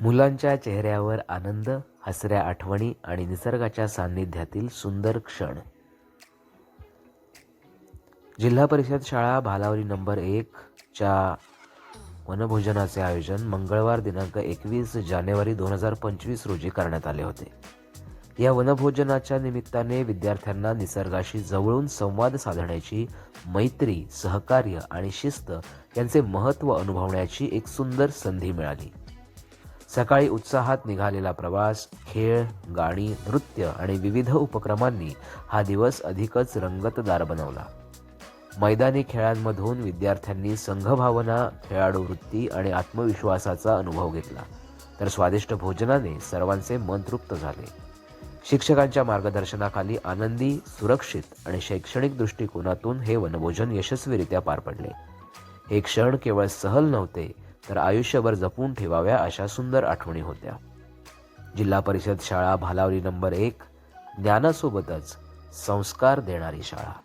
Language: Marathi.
मुलांच्या चेहऱ्यावर आनंद, हसऱ्या आठवणी आणि निसर्गाच्या सान्निध्यातील सुंदर क्षण. जिल्हा परिषद शाळा भालावली नंबर 1 च्या वनभोजनाचे आयोजन मंगळवार दिनांक 21 जानेवारी 2025 रोजी करण्यात आले होते. या वनभोजनाच्या निमित्ताने विद्यार्थ्यांना निसर्गाशी जवळून संवाद साधण्याची, मैत्री, सहकार्य आणि शिस्त यांचे महत्त्व अनुभवण्याची एक सुंदर संधी मिळाली. सकाळी उत्साहात निघालेला प्रवास, खेळ, गाणी, नृत्य आणि विविध उपक्रमांनी हा दिवस अधिकच रंगतदार बनवला. मैदानी खेळांमधून विद्यार्थ्यांनी संघभावना, खेळाडू वृत्ती आणि आत्मविश्वासाचा अनुभव घेतला, तर स्वादिष्ट भोजनाने सर्वांचे मन तृप्त झाले. शिक्षकांच्या मार्गदर्शनाखाली आनंदी, सुरक्षित आणि शैक्षणिक दृष्टिकोनातून हे वनभोजन यशस्वीरित्या पार पडले. हे क्षण केवळ सहल नव्हते, तर आयुष्यभर जपून ठेवाव्या अशा सुंदर आठवणी होत्या. जिल्हा परिषद शाळा भालावली नंबर 1 ज्ञानासोबतच संस्कार देणारी शाळा.